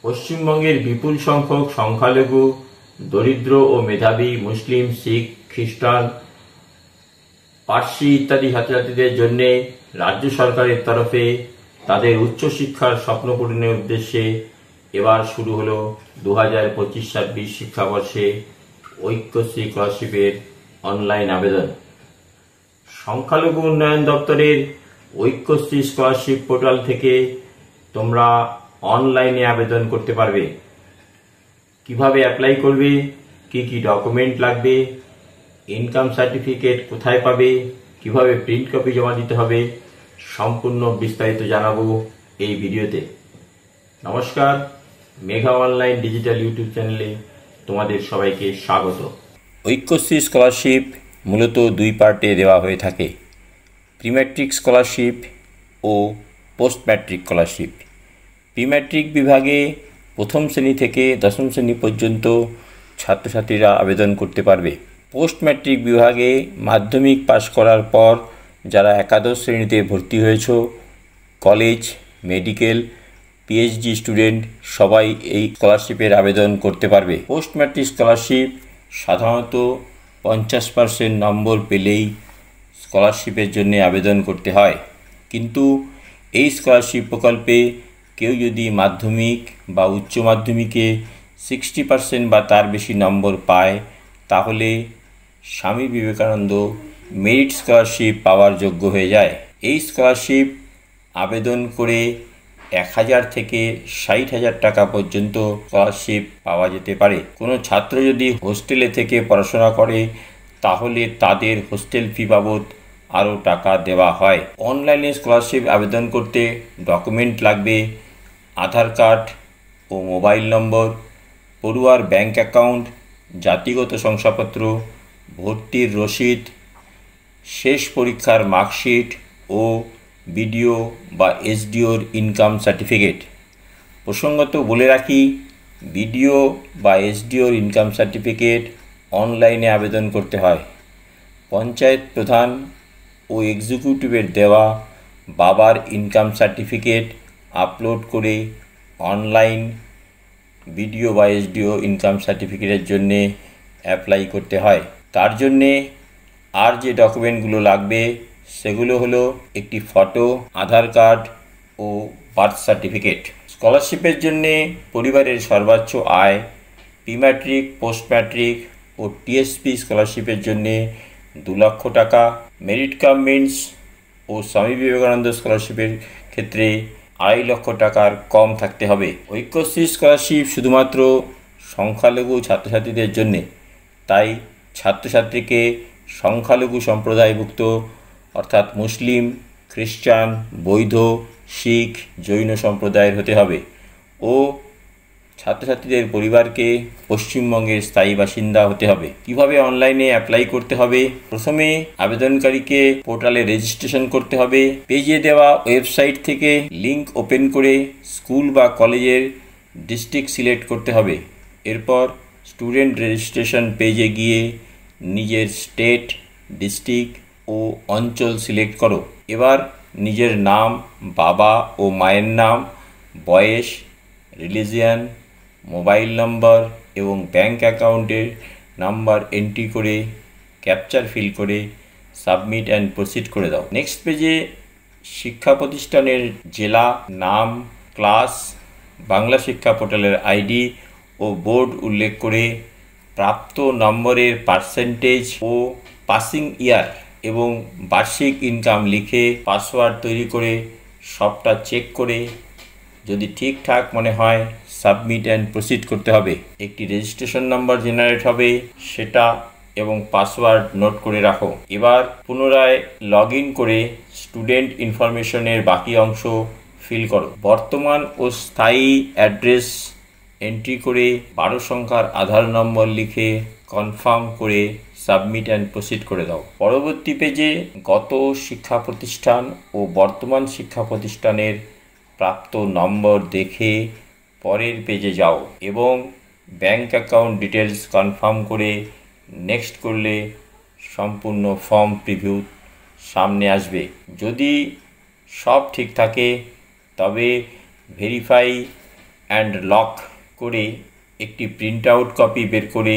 পশ্চিমবঙ্গের বিপুল সংখ্যক সংখ্যালঘু, দরিদ্র ও মেধাবী মুসলিম, শিখ, খ্রিস্টান, পার্সি ইত্যাদি ছাত্রছাত্রীদের জন্য রাজ্য সরকারের তরফে তাদের উচ্চশিক্ষার স্বপ্ন পূরণের উদ্দেশ্যে এবার শুরু হলো 2025-26 শিক্ষাবর্ষে ঐক্যশ্রী স্কলারশিপের অনলাইন আবেদন। সংখ্যালঘু উন্নয়ন দপ্তরের ঐক্যশ্রী স্কলারশিপ পোর্টাল থেকে তোমরা অনলাইনে আবেদন করতে পারবে। কিভাবে অ্যাপ্লাই করবে, কি কি ডকুমেন্ট লাগবে, ইনকাম সার্টিফিকেট কোথায় পাবে, কিভাবে প্রিন্ট কপি জমা দিতে হবে, সম্পূর্ণ বিস্তারিত জানাবো এই ভিডিওতে। নমস্কার, মেঘা অনলাইন ডিজিটাল ইউটিউব চ্যানেলে তোমাদের সবাইকে স্বাগত। ঐক্যশ্রী স্কলারশিপ মূলত দুই পার্টে দেওয়া হয়ে থাকে, প্রিম্যাট্রিক স্কলারশিপ ও পোস্ট ম্যাট্রিক স্কলারশিপ। প্রিম্যাট্রিক বিভাগে প্রথম শ্রেণী থেকে দশম শ্রেণী পর্যন্ত ছাত্রছাত্রীরা আবেদন করতে পারবে। পোস্ট ম্যাট্রিক বিভাগে মাধ্যমিক পাশ করার পর যারা একাদশ শ্রেণীতে ভর্তি হয়েছ, কলেজ, মেডিকেল, পিএইচডি স্টুডেন্ট সবাই এই স্কলারশিপের আবেদন করতে পারবে। পোস্ট ম্যাট্রিক স্কলারশিপ সাধারণত 50% নম্বর পেলেই স্কলারশিপের জন্য আবেদন করতে হয়, কিন্তু এই স্কলারশিপ প্রকল্পে কেউ যদি মাধ্যমিক বা উচ্চ মাধ্যমিকে 60% বা তার বেশি নম্বর পায় তাহলে স্বামী বিবেকানন্দ মেরিট স্কলারশিপ পাওয়ার যোগ্য হয়ে যায়। এই স্কলারশিপ আবেদন করে 1000 থেকে 60,000 টাকা পর্যন্ত স্কলারশিপ পাওয়া যেতে পারে। কোনো ছাত্র যদি হোস্টেলে থেকে পড়াশোনা করে তাহলে তাদের হোস্টেল ফি বাবদ আরও টাকা দেওয়া হয়। অনলাইনে স্কলারশিপ আবেদন করতে ডকুমেন্ট লাগবে আধার কার্ড ও মোবাইল নম্বর, পড়ুয়ার ব্যাংক অ্যাকাউন্ট, জাতিগত শংসাপত্র, ভর্তির রসিদ, শেষ পরীক্ষার মার্কশিট ও বিডিও বা এসডিওর ইনকাম সার্টিফিকেট। প্রসঙ্গত বলে রাখি, বিডিও বা এসডিওর ইনকাম সার্টিফিকেট অনলাইনে আবেদন করতে হয়। পঞ্চায়েত প্রধান ও এক্সিকিউটিভের দেওয়া বাবার ইনকাম সার্টিফিকেট আপলোড করে অনলাইন বিডিও বা এসডিও ইনকাম সার্টিফিকেটের জন্যে অ্যাপ্লাই করতে হয়। তার জন্যে আর যে ডকুমেন্টগুলো লাগবে সেগুলো হলো একটি ফটো, আধার কার্ড ও বার্থ সার্টিফিকেট। স্কলারশিপের জন্যে পরিবারের সর্বোচ্চ আয় প্রিম্যাট্রিক, পোস্ট ম্যাট্রিক ও টিএসপি স্কলারশিপের জন্যে 2 লক্ষ টাকা, মেরিট কাম মিন্স ও স্বামী বিবেকানন্দ স্কলারশিপের ক্ষেত্রে 2.5 লক্ষ টাকার কম থাকতে হবে। ঐক্যশ্রী স্কলারশিপ শুধুমাত্র সংখ্যালঘু ছাত্রছাত্রীদের জন্যে, তাই ছাত্রছাত্রীকে সংখ্যালঘু সম্প্রদায়ভুক্ত অর্থাৎ মুসলিম, খ্রিস্টান, বৌদ্ধ, শিখ, জৈন সম্প্রদায়ের হতে হবে ও ছাত্রছাত্রীদের পরিবারকে পশ্চিমবঙ্গের স্থায়ী বাসিন্দা হতে হবে। কিভাবে অনলাইনে অ্যাপ্লাই করতে হবে? প্রথমে আবেদনকারীকে পোর্টালে রেজিস্ট্রেশন করতে হবে। পেজে দেওয়া ওয়েবসাইট থেকে লিংক ওপেন করে স্কুল বা কলেজের ডিস্ট্রিক্ট সিলেক্ট করতে হবে। এরপর স্টুডেন্ট রেজিস্ট্রেশন পেজে গিয়ে নিজের স্টেট, ডিস্ট্রিক্ট ও অঞ্চল সিলেক্ট করো। এবার নিজের নাম, বাবা ও মায়ের নাম, বয়স, রিলিজিয়ান, মোবাইল নম্বর এবং ব্যাংক অ্যাকাউন্টের নাম্বার এন্ট্রি করে ক্যাপচার ফিল করে সাবমিট অ্যান্ড প্রসিড করে দাও। নেক্সট পেজে শিক্ষা প্রতিষ্ঠানের জেলা, নাম, ক্লাস, বাংলা শিক্ষা পোর্টালের আইডি ও বোর্ড উল্লেখ করে প্রাপ্ত নম্বরের পার্সেন্টেজ ও পাসিং ইয়ার এবং বার্ষিক ইনকাম লিখে পাসওয়ার্ড তৈরি করে সবটা চেক করে যদি ঠিকঠাক মনে হয় সাবমিট অ্যান্ড প্রসিড করতে হবে। একটি রেজিস্ট্রেশন নাম্বার জেনারেট হবে, সেটা এবং পাসওয়ার্ড নোট করে রাখো। এবার পুনরায় লগ ইন করে স্টুডেন্ট ইনফরমেশনের বাকি অংশ ফিল করো। বর্তমান ও স্থায়ী অ্যাড্রেস এন্ট্রি করে 12 সংখ্যার আধার নম্বর লিখে কনফার্ম করে সাবমিট অ্যান্ড প্রসিড করে দাও। পরবর্তী পেজে গত শিক্ষা প্রতিষ্ঠান ও বর্তমান শিক্ষা প্রতিষ্ঠানের প্রাপ্ত নম্বর দেখে পরের পেজে যাও এবং ব্যাংক অ্যাকাউন্ট ডিটেলস কনফার্ম করে নেক্সট করলে সম্পূর্ণ ফর্ম প্রিভিউ সামনে আসবে। যদি সব ঠিক থাকে তবে ভেরিফাই অ্যান্ড লক করে একটি প্রিন্ট আউট কপি বের করে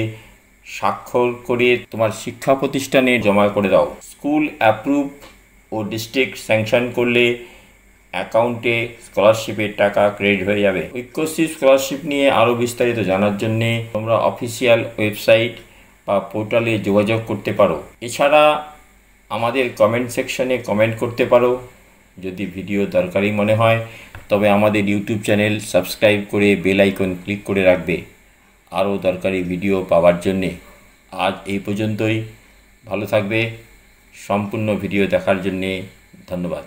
স্বাক্ষর করে তোমার শিক্ষা প্রতিষ্ঠানে জমা করে দাও। স্কুল অ্যাপ্রুভ ও ডিস্ট্রিক্ট স্যাংশন করলে অ্যাকাউন্টে স্কলারশিপের টাকা ক্রেডিট হয়ে যাবে। ঐক্যশ্রী স্কলারশিপ নিয়ে আরও বিস্তারিত জানার জন্যে তোমরা অফিসিয়াল ওয়েবসাইট বা পোর্টালে যোগাযোগ করতে পারো। এছাড়া আমাদের কমেন্ট সেকশনে কমেন্ট করতে পারো। যদি ভিডিও দরকারি মনে হয় তবে আমাদের ইউটিউব চ্যানেল সাবস্ক্রাইব করে বেল আইকন ক্লিক করে রাখবে আরও দরকারি ভিডিও পাওয়ার জন্যে। আজ এই পর্যন্তই। ভালো থাকবে। সম্পূর্ণ ভিডিও দেখার জন্যে ধন্যবাদ।